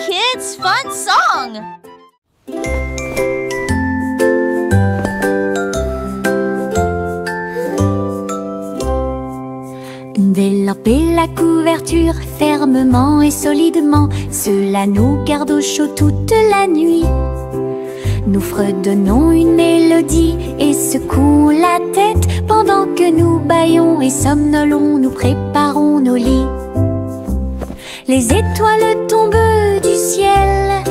kids' fun song! Délamper la couverture fermement et solidement, cela nous garde au chaud toute la nuit. Nous fredonnons une mélodie et secouons la tête pendant que nous bâillons et somnolons, nous préparons nos lits. Les étoiles tombent du ciel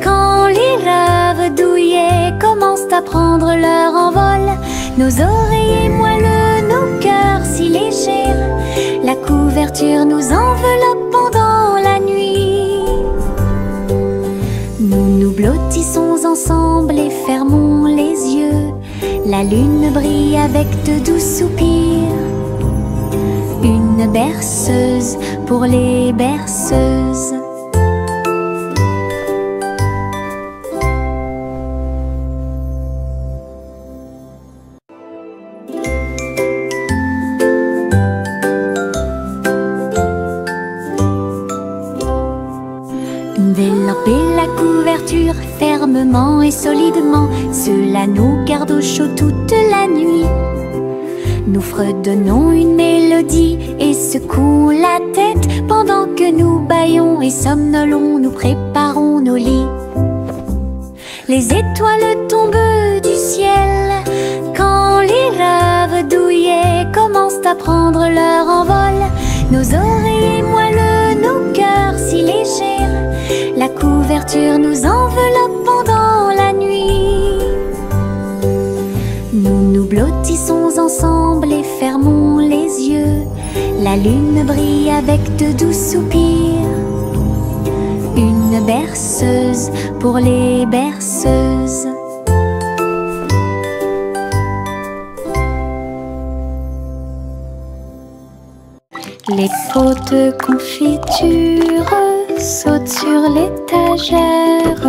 quand les rêves douillets commencent à prendre leur envol. Nos oreillers moelleux, nos cœurs si légers, la couverture nous enveloppe pendant la nuit. Nous nous blottissons ensemble et fermons les yeux. La lune brille avec de doux soupirs. Une berceuse pour les berceuses. Délamper la couverture fermement et solidement, cela nous garde au chaud toute la nuit. Nous fredonnons une mélodie et secouons la tête pendant que nous bâillons et somnolons, nous préparons nos lits. Les étoiles tombent du ciel quand les rêves douillets commencent à prendre leur envol. Nos oreillers moelleux, nos cœurs si légers, la couverture nous enveloppe pendant la nuit. Nous nous blottissons ensemble et fermons les yeux. La lune brille avec de doux soupirs. Une berceuse pour les berceuses. Les pots de confiture sautent sur l'étagère.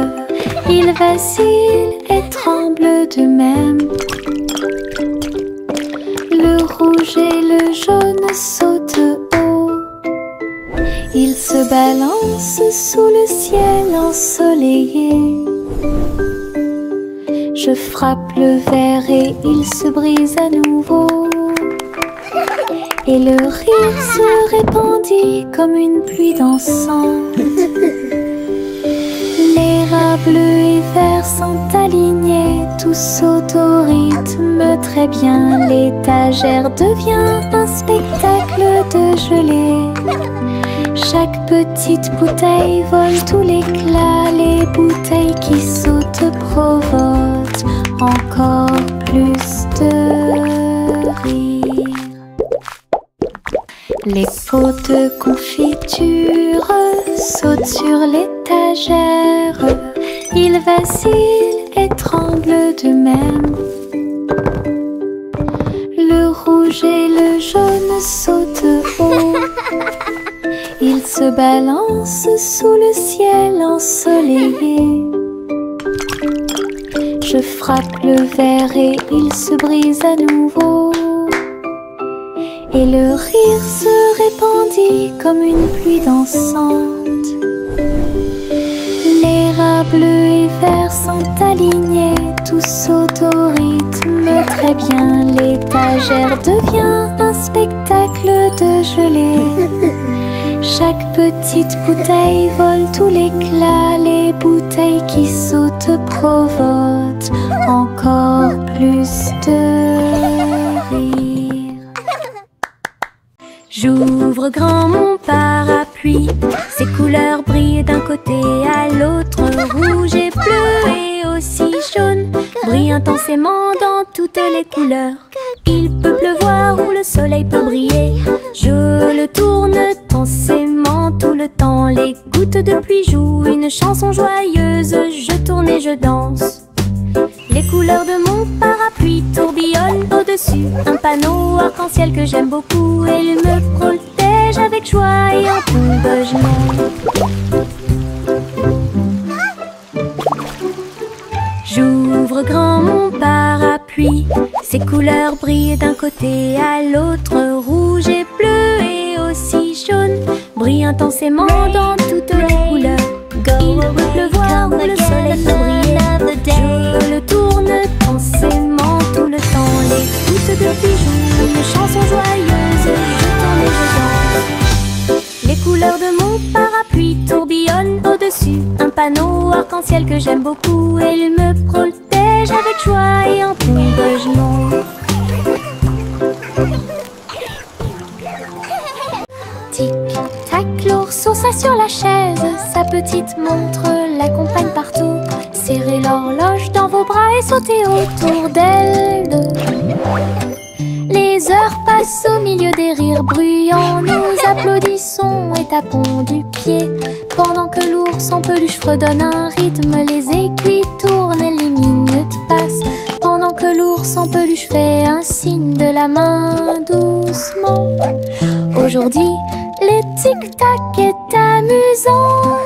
Ils vacillent et tremblent d'eux-mêmes. Le rouge et le jaune sautent haut. Ils se balancent sous le ciel ensoleillé. Je frappe le verre et il se brise à nouveau. Et le rire se répandit comme une pluie dansante. Les rats bleus et verts sont alignés, tous sautent au rythme très bien. L'étagère devient un spectacle de gelée. Chaque petite bouteille vole tout l'éclat. Les bouteilles qui sautent provoquent encore plus de rire. Les pots de confiture sautent sur l'étagère. Ils vacillent et tremblent d'eux-mêmes. Le rouge et le jaune sautent haut. Ils se balancent sous le ciel ensoleillé. Je frappe le verre et il se brise à nouveau. Et le rire se répandit comme une pluie dansante. Les rats bleus et verts sont alignés, tous sautent au rythme très bien. L'étagère devient un spectacle de gelée. Chaque petite bouteille vole tout l'éclat. Les bouteilles qui sautent provoquent encore plus de rire. J'ouvre grand mon parapluie, ses couleurs brillent d'un côté à l'autre. Rouge et bleu et aussi jaune brillent intensément dans toutes les couleurs. Il peut pleuvoir ou le soleil peut briller. Je le tourne intensément tout le temps. Les gouttes de pluie jouent une chanson joyeuse. Je tourne et je danse. Les couleurs de mon parapluie tourbillonnent au-dessus. Un panneau arc-en-ciel que j'aime beaucoup. Et il me protège avec joie et en tombe je m'aime. J'ouvre grand mon parapluie, ses couleurs brillent d'un côté à l'autre. Rouge et bleu et aussi jaune brillent intensément dans toutes les couleurs. Il peut pleuvoir ou le soleil peut briller. Je le tourne pensément tout le temps. Les gouttes de pluie jouent une chanson joyeuse. Je tourne et je danse. Les couleurs de mon parapluie tourbillonnent au-dessus. Un panneau arc-en-ciel que j'aime beaucoup. Et il me protège avec joie et encouragement. Tic-tac, l'ours s'assoit sur la chaise. Sa petite montre l'accompagne partout. Serrez l'horloge dans vos bras et sautez autour d'elle. Les heures passent au milieu des rires bruyants. Nous applaudissons et tapons du pied. Pendant que l'ours en peluche fredonne un rythme, les aiguilles tournent et les minutes passent. Pendant que l'ours en peluche fait un signe de la main doucement. Aujourd'hui, le tic-tac est amusant.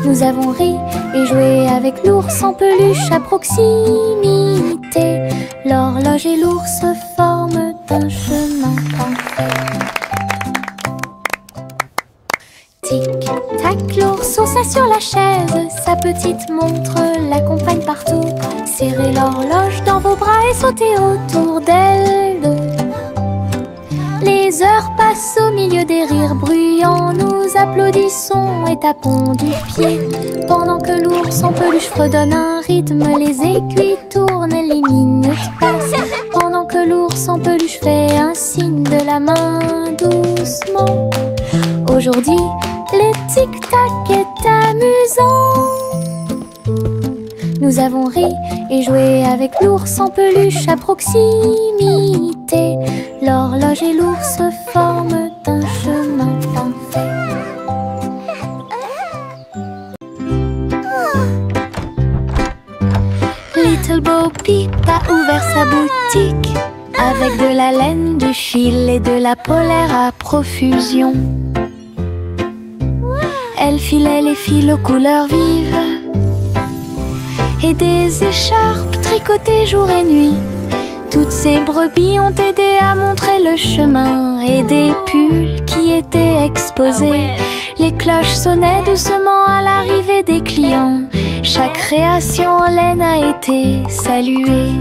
Nous avons ri et joué avec l'ours en peluche à proximité. L'horloge et l'ours forment un chemin parfait. Tic-tac, l'ours s'assoit sur la chaise. Sa petite montre l'accompagne partout. Serrez l'horloge dans vos bras et sautez autour d'elle. Les heures passent au milieu des rires bruyants. Nous applaudissons et tapons du pied. Pendant que l'ours en peluche fredonne un rythme, les aiguilles tournent et les minutes passent. Pendant que l'ours en peluche fait un signe de la main doucement. Aujourd'hui, le tic-tac est amusant. Nous avons ri et joué avec l'ours en peluche à proximité. L'horloge et l'ours forment un chemin parfait. Little Bo Peep a ouvert sa boutique avec de la laine, du fil et de la polaire à profusion. Elle filait les fils aux couleurs vives et des écharpes tricotées jour et nuit. Toutes ces brebis ont aidé à montrer le chemin et des pulls qui étaient exposés. Les cloches sonnaient doucement à l'arrivée des clients. Chaque création en laine a été saluée.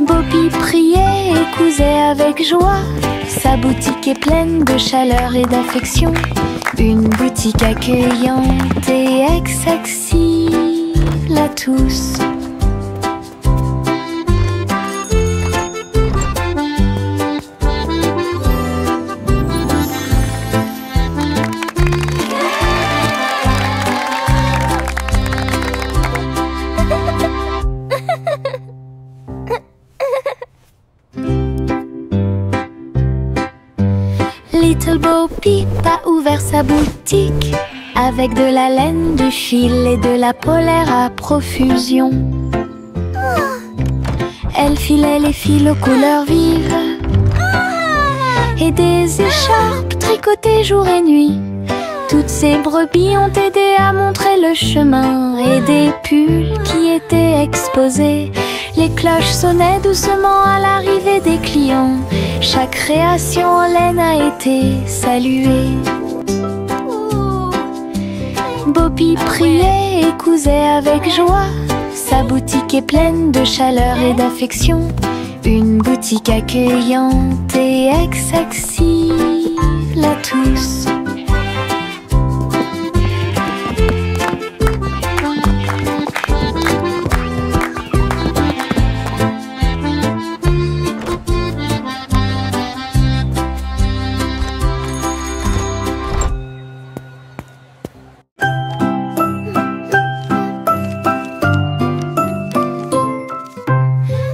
Bobby priait et cousait avec joie. Sa boutique est pleine de chaleur et d'affection. Une boutique accueillante et accessible à tous. Little Bo Peep a ouvert sa boutique avec de la laine, du fil et de la polaire à profusion. Elle filait les fils aux couleurs vives et des écharpes tricotées jour et nuit. Toutes ces brebis ont aidé à montrer le chemin et des pulls qui étaient exposés. Les cloches sonnaient doucement à l'arrivée des clients. Chaque création en laine a été saluée. Bobby priait et cousait avec joie. Sa boutique est pleine de chaleur et d'affection. Une boutique accueillante et accessible à tous.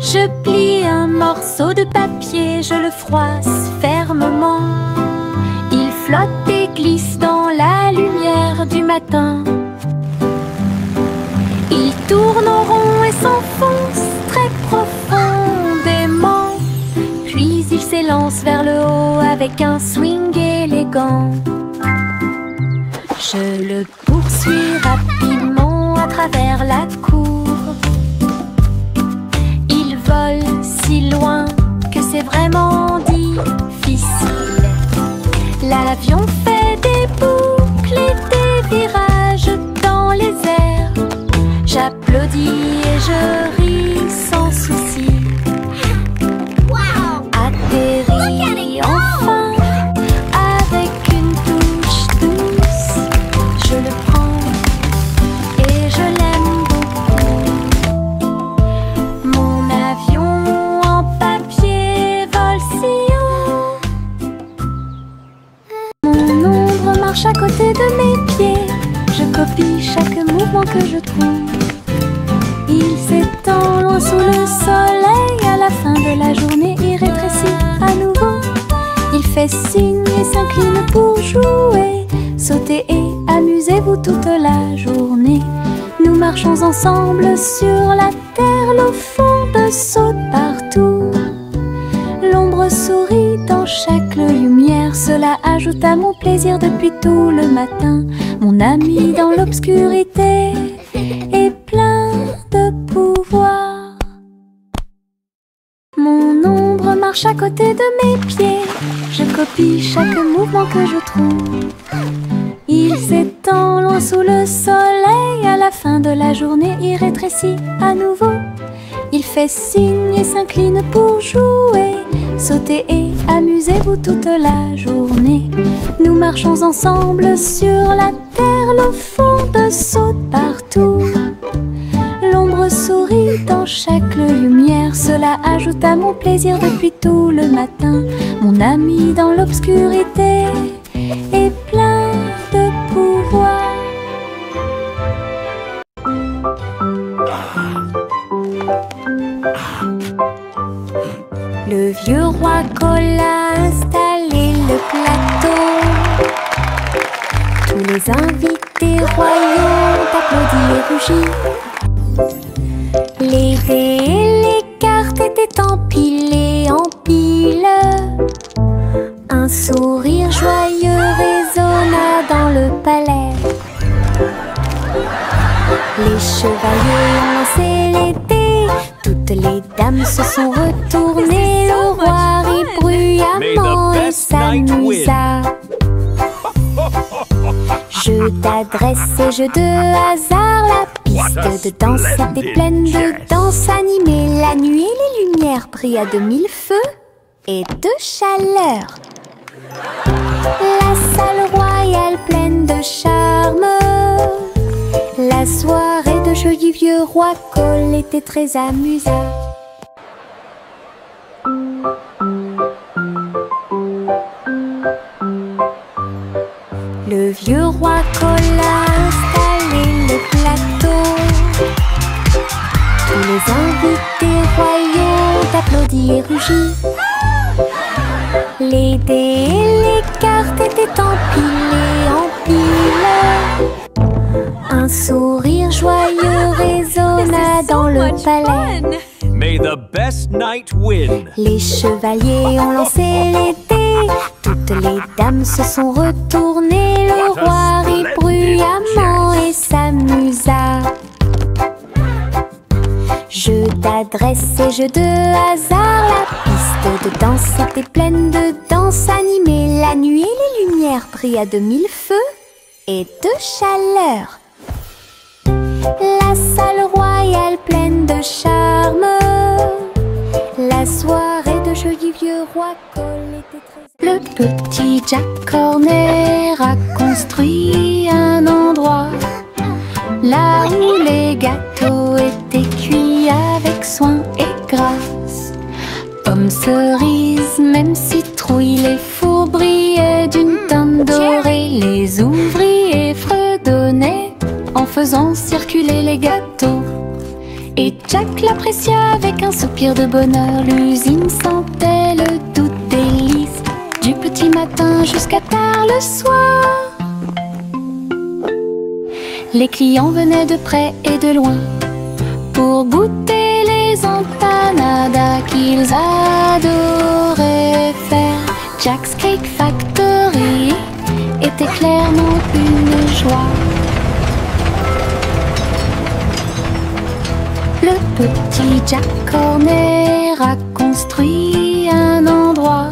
Je plie un morceau de papier, je le froisse fermement. Il flotte et glisse dans la lumière du matin. Il tourne en rond et s'enfonce très profondément. Puis il s'élance vers le haut avec un swing élégant. Je le poursuis rapidement à travers la cour. Vole si loin que c'est vraiment difficile. L'avion fait des copie chaque mouvement que je trouve. Il s'étend loin sous le soleil, à la fin de la journée il rétrécit à nouveau. Il fait signe et s'incline pour jouer. Sautez et amusez-vous toute la journée. Nous marchons ensemble sur la terre, l'eau fonde saute partout. L'ombre sourit dans chaque lumière, cela ajoute à mon plaisir depuis tout le matin. Mon ami dans l'obscurité est plein de pouvoir. Mon ombre marche à côté de mes pieds, je copie chaque mouvement que je trouve. Il s'étend loin sous le soleil, à la fin de la journée il rétrécit à nouveau. Il fait signe et s'incline pour jouer. Sautez et amusez-vous toute la journée. Nous marchons ensemble sur la terre, l'eau fonde saute partout. L'ombre sourit dans chaque lumière, cela ajoute à mon plaisir depuis tout le matin. Mon ami dans l'obscurité est plein de pouvoir. Le vieux roi Cole a installé le plateau. Tous les invités royaux ont applaudi et rugi. Les dés et les cartes étaient empilés en piles. Un sourire joyeux résonna dans le palais. Les chevaliers ont lancé les dés, toutes les dames se sont retournées. Le roi rit bruyamment et s'amusa. Jeu d'adresse et jeu de hasard, la piste de danse était pleine de danse animée. La nuit et les lumières brillent à de mille feux et de chaleur. La salle royale pleine de charme. La soirée de jeu du vieux roi Cole était très amusante. Le vieux roi Cole a installé le plateau. Tous les invités royaux ont applaudi et rugi. Les dés et les cartes étaient empilés en piles. Un sourire joyeux résonna dans le palais. May the best knight win. Les chevaliers ont lancé les dés, toutes les dames se sont retournées. Le roi rit bruyamment et s'amusa. Jeu d'adresse et jeu de hasard, la piste de danse était pleine de danse animée. La nuit et les lumières brillent à de mille feux et de chaleur. La salle royale pleine de charme. La soirée de jeu du vieux roi Cole était très... Le petit Jack Horner a construit un endroit là où les gâteaux étaient cuits avec soin et grâce. Pommes, cerises, même citrouilles, les fours brillaient d'une teinte dorée. Les ouvriers fredonnaient en faisant circuler les gâteaux. Et Jack l'apprécia avec un soupir de bonheur. L'usine sentait le doux délice du petit matin jusqu'à tard le soir. Les clients venaient de près et de loin pour goûter les empanadas qu'ils adoraient faire. Jack's Cake Factory était clairement une joie. Le petit Jack Horner a construit un endroit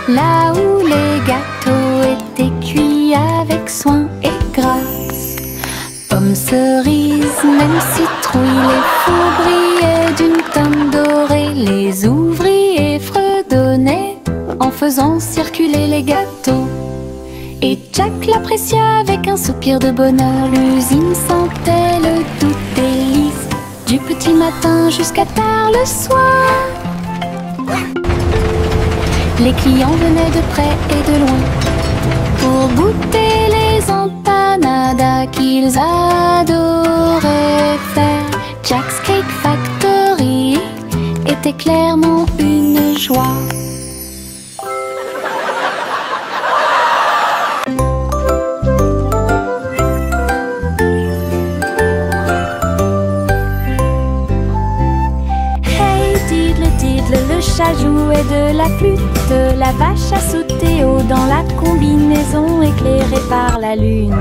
là où les gâteaux étaient cuits avec soin et grâce. Pommes, cerises, même citrouilles, les fours brillaient d'une teinte dorée. Les ouvriers fredonnaient en faisant circuler les gâteaux. Et Jack l'apprécia avec un soupir de bonheur. L'usine sentait le doux délice du petit matin jusqu'à tard le soir. Les clients venaient de près et de loin pour goûter les empanadas promenade qu'ils adoraient faire. Jack's Cake Factory était clairement une joie. Le chat jouait de la flûte, la vache a sauté haut dans la combinaison éclairée par la lune.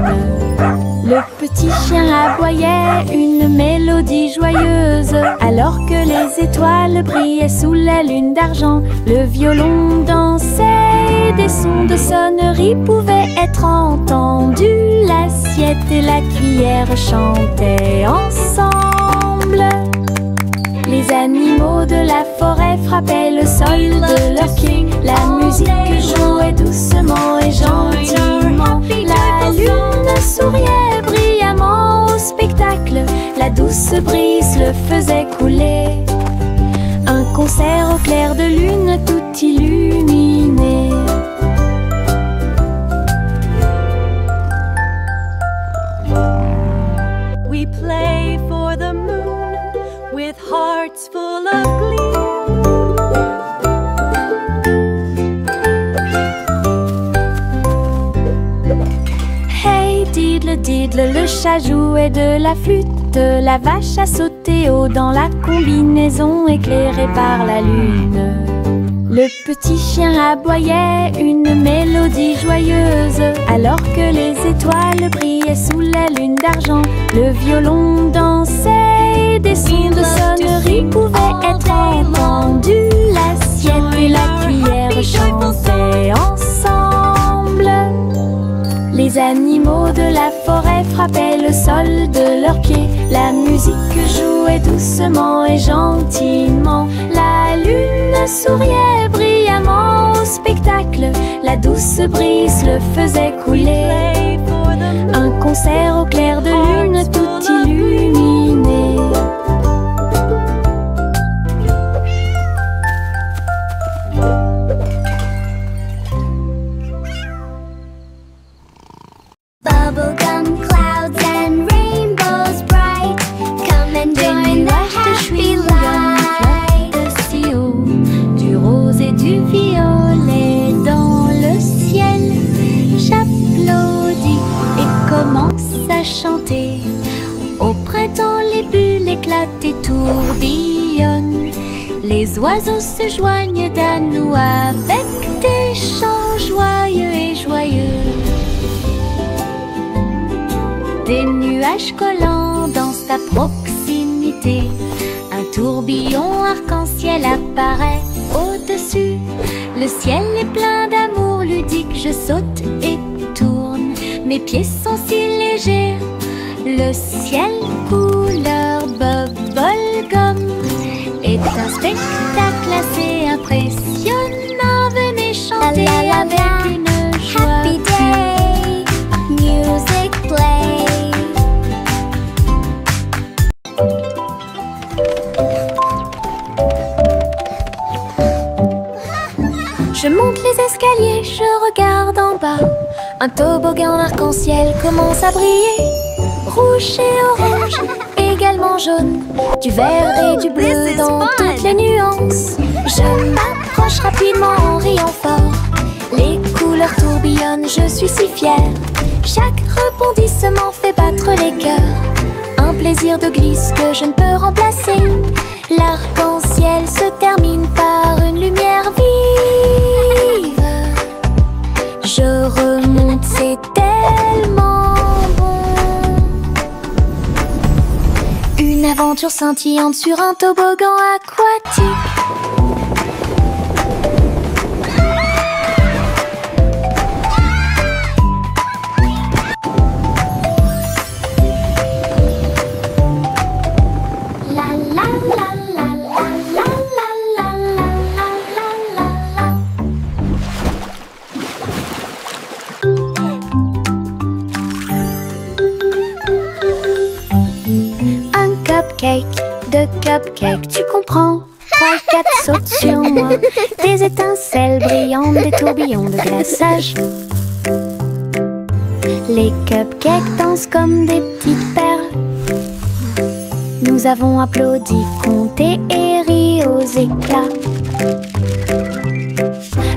Le petit chien aboyait une mélodie joyeuse, alors que les étoiles brillaient sous la lune d'argent. Le violon dansait, des sons de sonnerie pouvaient être entendus. L'assiette et la cuillère chantaient ensemble. Les animaux de la forêt frappaient le sol de leurs pieds. La musique jouait doucement et gentiment. La lune souriait brillamment au spectacle. La douce brise le faisait couler. Un concert au clair de lune tout illuminé. We play for the moon with hearts full of glee. Hey diddle diddle, le chat jouait de la flûte. La vache a sauté haut dans la combinaison éclairée par la lune. Le petit chien aboyait une mélodie joyeuse, alors que les étoiles brillaient sous la lune d'argent. Le violon dansait, des sons de sonnerie pouvaient être entendus. L'assiette et la cuillère chantaient ensemble. Les animaux de la forêt frappaient le sol de leurs pieds. La musique jouait doucement et gentiment. La lune souriait brillamment au spectacle. La douce brise le faisait couler. Un concert au clair de lune tout illuminé. Bubblegum clouds and rainbows bright, come and join the happy light. Si haut, du rose et du violet dans le ciel. J'applaudis et commence à chanter. Au printemps, les bulles éclatent et tourbillonnent. Les oiseaux se joignent à nous avec des chants joyeux et joyeux. Des nuages collants dansent à proximité. Un tourbillon arc-en-ciel apparaît au-dessus. Le ciel est plein d'amour ludique. Je saute et tourne. Mes pieds sont si légers. Le ciel couleur bubblegum est un spectacle assez impressionnant. Venez chanter avec une joie. Happy day, music play. Je monte les escaliers, je regarde en bas. Un toboggan arc-en-ciel commence à briller. Rouge et orange, également jaune. Du vert et du bleu dans toutes les nuances. Je m'approche rapidement en riant fort. Les couleurs tourbillonnent, je suis si fière. Chaque rebondissement fait battre les cœurs. Un plaisir de glisse que je ne peux remplacer. L'arc-en-ciel se termine par une lumière vive. Je remonte, c'est tellement bon. Une aventure scintillante sur un toboggan aquatique. De cupcake, tu comprends? 3, 4 sautent sur moi. Des étincelles brillantes, des tourbillons de glaçage. Les cupcakes dansent comme des petites perles. Nous avons applaudi, compté et ri aux éclats.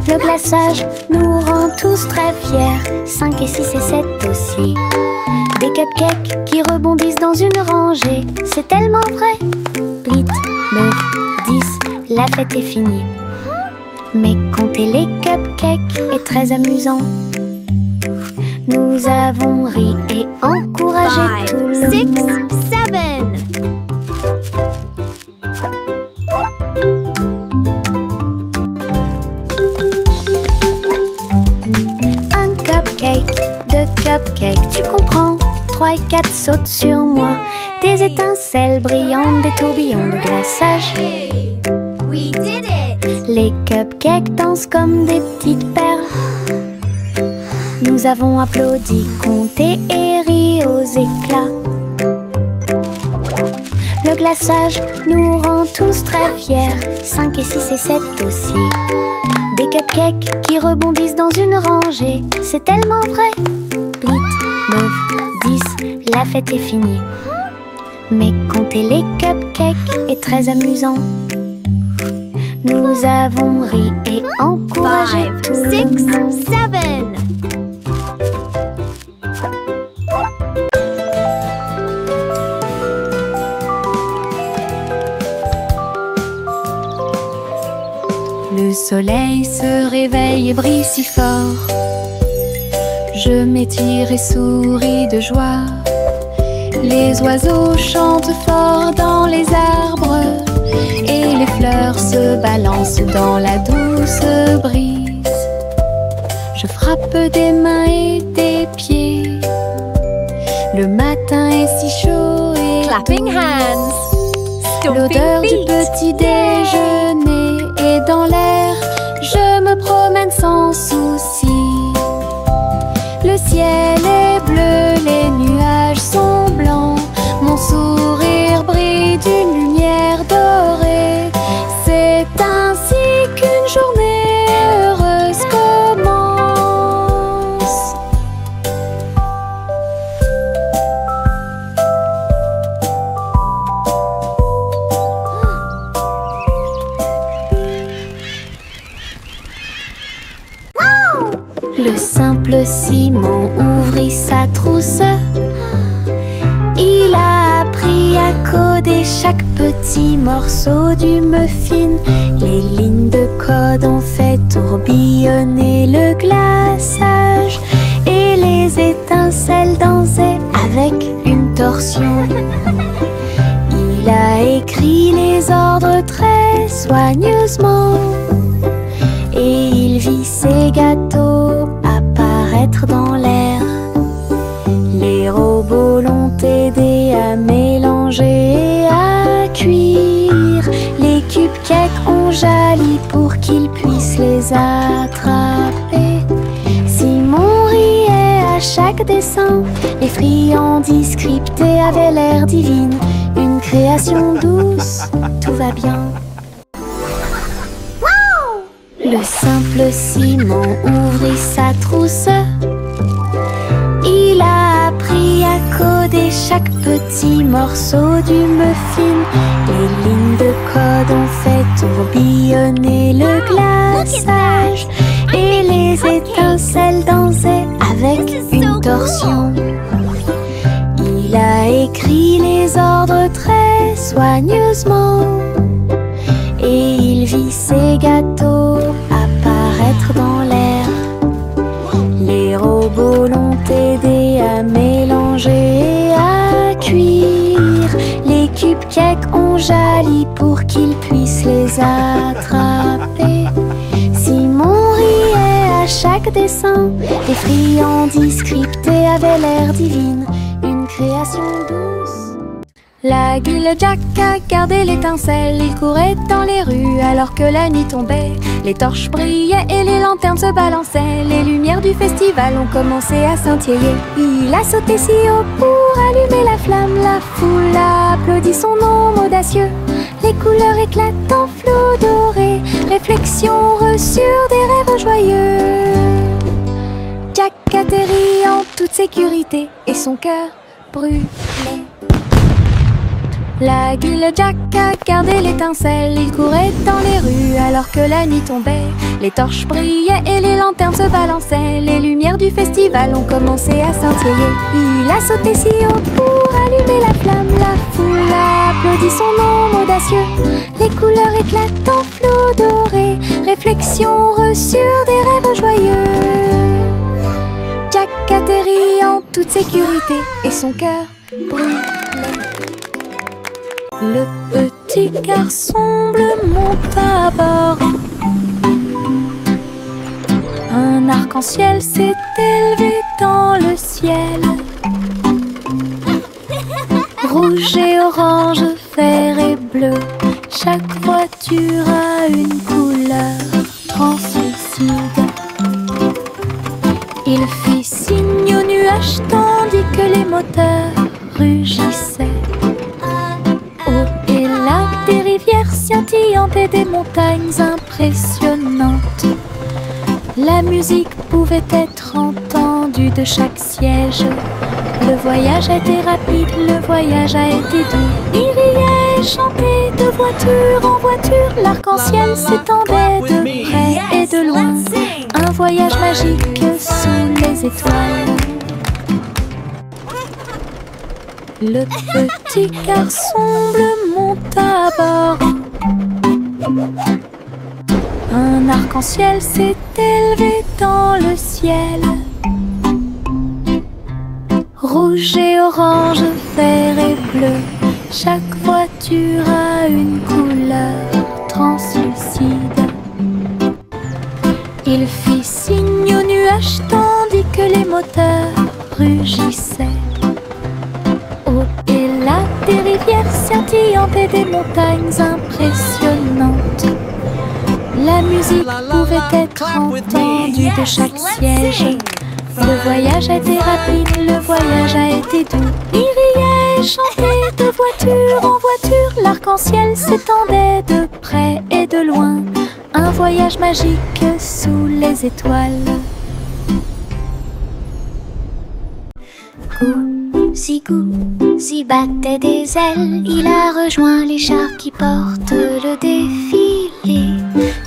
Le glaçage nous rend tous très fiers. 5 et 6 et 7 aussi. Des cupcakes qui rebondissent dans une rangée. C'est tellement vrai. 8, 9, 10, la fête est finie. Mais compter les cupcakes est très amusant. Nous avons ri et encouragé tout le 6, monde. 7. Un cupcake, 2 cupcakes, tu comprends. 3 et 4 sautent sur moi. Des étincelles brillantes, des tourbillons de glaçage. We did it! Les cupcakes dansent comme des petites perles. Nous avons applaudi, compté et ri aux éclats. Le glaçage nous rend tous très fiers. 5 et 6 et 7 aussi. Des cupcakes qui rebondissent dans une rangée. C'est tellement vrai. 8, 9, 10, la fête est finie. Mais compter les cupcakes est très amusant. Nous avons ri et encouragé 5, tout le 6, monde. 7. Le soleil se réveille et brille si fort. Je m'étire et souris de joie. Les oiseaux chantent fort dans les arbres et les fleurs se balancent dans la douce brise. Je frappe des mains et des pieds. Le matin est si chaud et Clapping hands. l'odeur Stomping du feet. petit déjeuner est dans l'air. Je me promène sans souci. Le ciel est bleu, les nuages sont blancs. Mon sourire brille d'une lumière dorée. C'est ainsi qu'une journée heureuse commence. Le simple Simon ouvrit sa trousse. Il a appris à coder chaque petit morceau du muffin. Les lignes de code ont fait tourbillonner le glaçage et les étincelles dansaient avec une torsion. Il a écrit les ordres très soigneusement et il vit ses gâteaux apparaître dans l'air. Les robots l'ont aidé à mélanger et à cuire. Les cupcakes ont jali pour qu'il puisse les attraper. Simon riait à chaque dessin. Les friandises scriptées avaient l'air divine. Une création douce, tout va bien. Le simple Simon ouvrit sa trousse. Il a appris à coder chaque petit morceau du muffin. Les lignes de code ont fait tourbillonner le glaçage et les étincelles dansaient avec une torsion. Il a écrit les ordres très soigneusement et il vit ses gâteaux apparaître dans l'air. Les robots l'ont aidé à mélanger et à cuire. Les cupcakes ont jali pour qu'il puisse les attraper. Simon riait à chaque dessin. Les friandises scriptées avaient l'air divine. Une création douce. L'Aiguille Jack a gardé l'étincelle. Il courait dans les rues alors que la nuit tombait. Les torches brillaient et les lanternes se balançaient. Les lumières du festival ont commencé à scintiller. Il a sauté si haut pour allumer la flamme. La foule a applaudi son nom audacieux. Les couleurs éclatent en flot doré. Réflexion reçue des rêves joyeux. Jack atterrit en toute sécurité sécurité et son cœur brûlait. La guille Jack a gardé l'étincelle. Il courait dans les rues alors que la nuit tombait. Les torches brillaient et les lanternes se balançaient. Les lumières du festival ont commencé à scintiller. Il a sauté si haut pour allumer la flamme. La foule a applaudi son homme audacieux. Les couleurs éclatent en flot doré. Réflexion reçue des rêves joyeux. Jack atterrit en toute sécurité et son cœur brûlait. Le petit garçon bleu monte à bord. Un arc-en-ciel s'est élevé dans le ciel. Rouge et orange, vert et bleu. Chaque voiture a une couleur translucide. Il fit signe aux nuages tandis que les moteurs rugissaient. Et là, des rivières scintillantes et des montagnes impressionnantes. La musique pouvait être entendue de chaque siège. Le voyage a été rapide, le voyage a été doux. Il riait et chantait de voiture en voiture. L'arc-en-ciel s'étendait de près et de loin. Un voyage magique sous les étoiles. Le petit garçon bleu monte à bord. Un arc-en-ciel s'est élevé dans le ciel. Rouge et orange, vert et bleu. Chaque voiture a une couleur translucide. Il fit signe aux nuages tandis que les moteurs rugissaient. Et là, des rivières scintillantes et des montagnes impressionnantes. La musique pouvait être entendue de chaque siège. Le voyage a été rapide, le voyage a été doux. Il riait et chantait de voiture en voiture. L'arc-en-ciel s'étendait de près et de loin. Un voyage magique sous les étoiles. Gousi battait des ailes, il a rejoint les chars qui portent le défilé.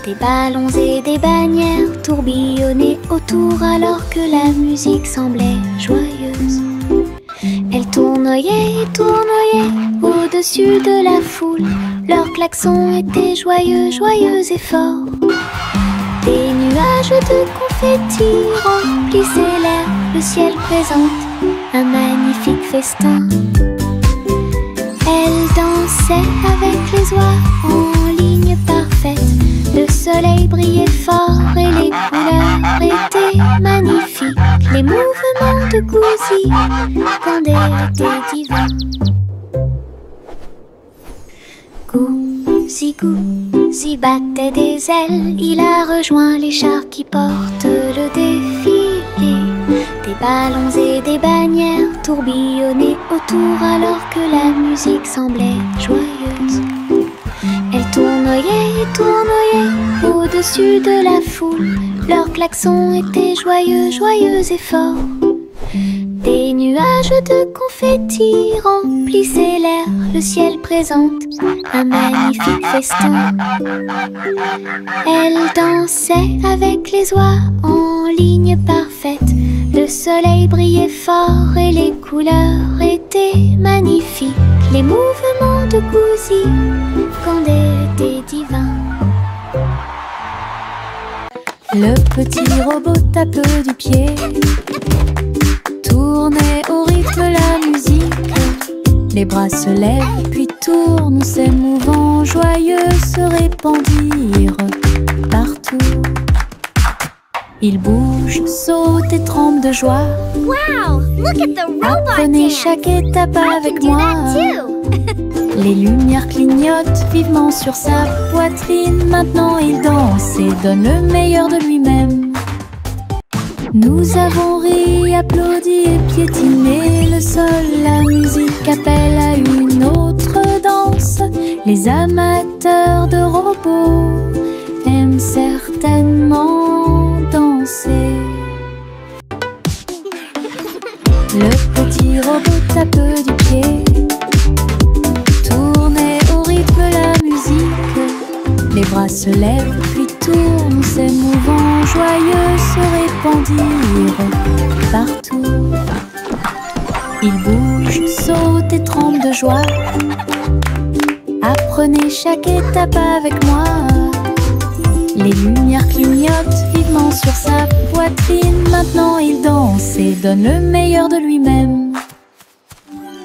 Des ballons et des bannières tourbillonnaient autour alors que la musique semblait joyeuse. Elle tournoyait et tournoyait au-dessus de la foule. Leurs klaxons étaient joyeux, joyeux et forts. Des nuages de confettis remplissaient l'air, le ciel présente un magnifique festin. Elle dansait avec les oies en ligne parfaite. Le soleil brillait fort et les couleurs étaient magnifiques. Les mouvements de Gousi étaient divins. Gousi battait des ailes, il a rejoint les chars qui portent le défilé. Des ballons et des bannières tourbillonnaient autour alors que la musique semblait joyeuse. Elle tournoyait et tournoyait au-dessus de la foule. Leurs klaxons étaient joyeux, joyeux et forts. Des nuages de confettis remplissaient l'air, le ciel présente un magnifique festin. Elle dansait avec les oies en ligne parfaite. Le soleil brillait fort et les couleurs étaient magnifiques. Les mouvements de Gousi étaient divins. Le petit robot tape du pied, tournait au rythme la musique. Les bras se lèvent puis tournent, s'émouvant, joyeux se répandirent partout. Il bouge, saute et tremble de joie. Wow! Look at the robot Apprenez dance! chaque étape I avec can do moi. that too! Les lumières clignotent vivement sur sa poitrine. Maintenant il danse et donne le meilleur de lui-même. Nous avons ri, applaudi et piétiné le sol. La musique appelle à une autre danse. Les amateurs de robots aiment certainement danser. Le petit robot tape du pied, tournait au rythme la musique. Les bras se lèvent puis tournent, ces mouvements joyeux se répandirent partout. Il bouge, saute et tremble de joie. Apprenez chaque étape avec moi. Les lumières clignotent vivement sur sa poitrine. Maintenant il danse et donne le meilleur de lui-même.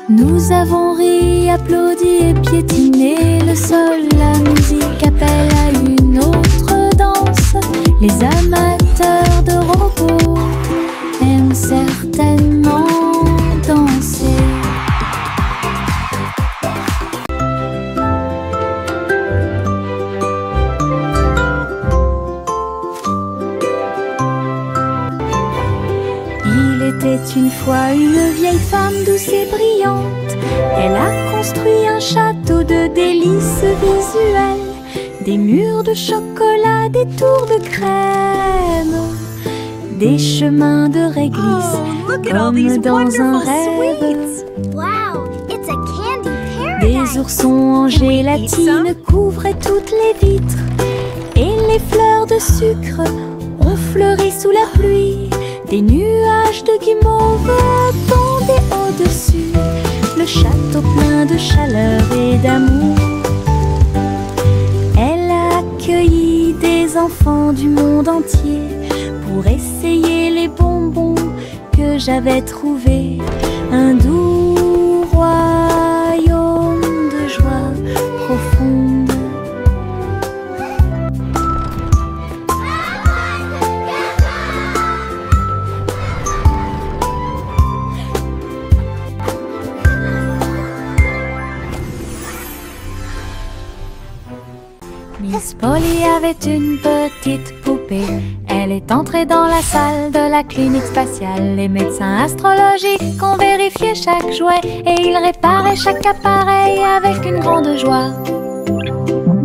Nous avons ri, applaudi et piétiné le sol. La musique appelle à une autre danse. Les amateurs de robots aiment certainement danser. Il était une fois une vieille femme douce et brillante. Elle a construit un château de délices visuelles, des murs de chocolat, des tours de crème, des chemins de réglisse, comme dans un rêve. Wow, it's a candy Des paradise. oursons en gélatine couvraient toutes les vitres, et les fleurs de sucre ont fleuri sous la pluie. Des nuages de guimauve pendaient au-dessus, le château plein de chaleur et d'amour. Elle a accueilli des enfants du monde entier pour essayer les bonbons que j'avais trouvés. Un doux royaume de joie profonde. Miss Polly avait une petite poupée. Elle est entrée dans la salle de la clinique spatiale. Les médecins astrologiques ont vérifié chaque jouet et ils réparaient chaque appareil avec une grande joie.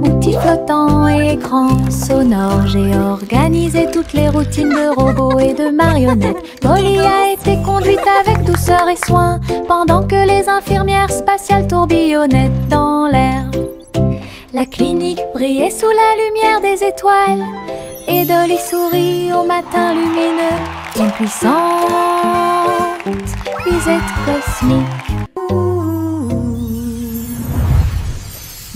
Outils flottants et écrans sonores, j'ai organisé toutes les routines de robots et de marionnettes. Polly a été conduite avec douceur et soin pendant que les infirmières spatiales tourbillonnaient dans l'air. La clinique brillait sous la lumière des étoiles et Dolly sourit au matin lumineux. Une puissante visite cosmique.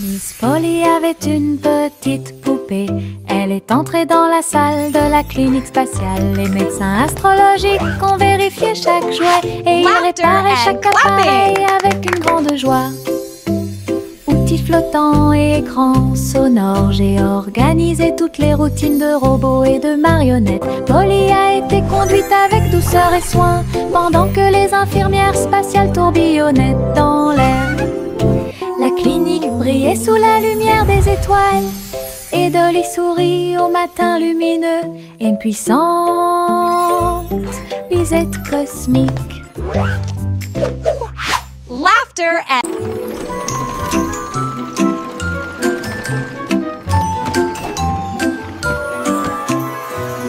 Miss Polly avait une petite poupée. Elle est entrée dans la salle de la clinique spatiale. Les médecins astrologiques ont vérifié chaque jouet et ils réparaient chaque appareil avec une grande joie. Outils flottants et écrans sonores, j'ai organisé toutes les routines de robots et de marionnettes. Polly a été conduite avec douceur et soin pendant que les infirmières spatiales tourbillonnaient dans l'air. La clinique brillait sous la lumière des étoiles et Dolly sourit au matin lumineux. Une puissante visite cosmique. Laughter and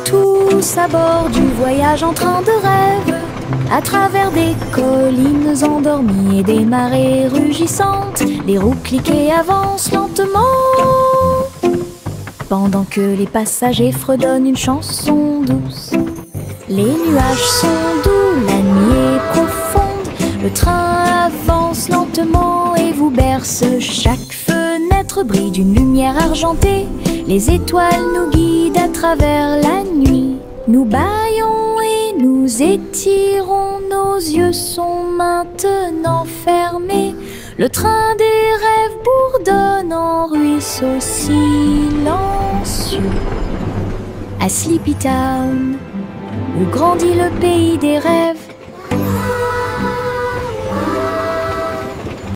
Tous à bord du voyage en train de rêve, à travers des collines endormies et des marées rugissantes, les roues cliquent et avancent lentement, pendant que les passagers fredonnent une chanson douce. Les nuages sont doux, la nuit est profonde, le train avance lentement et vous berce. Chaque fenêtre brille d'une lumière argentée, les étoiles nous guident à travers la nuit. Nous bâillons et nous étirons, nos yeux sont maintenant fermés. Le train des rêves bourdonne en ruisseau silencieux. À Sleepy Town, où grandit le pays des rêves,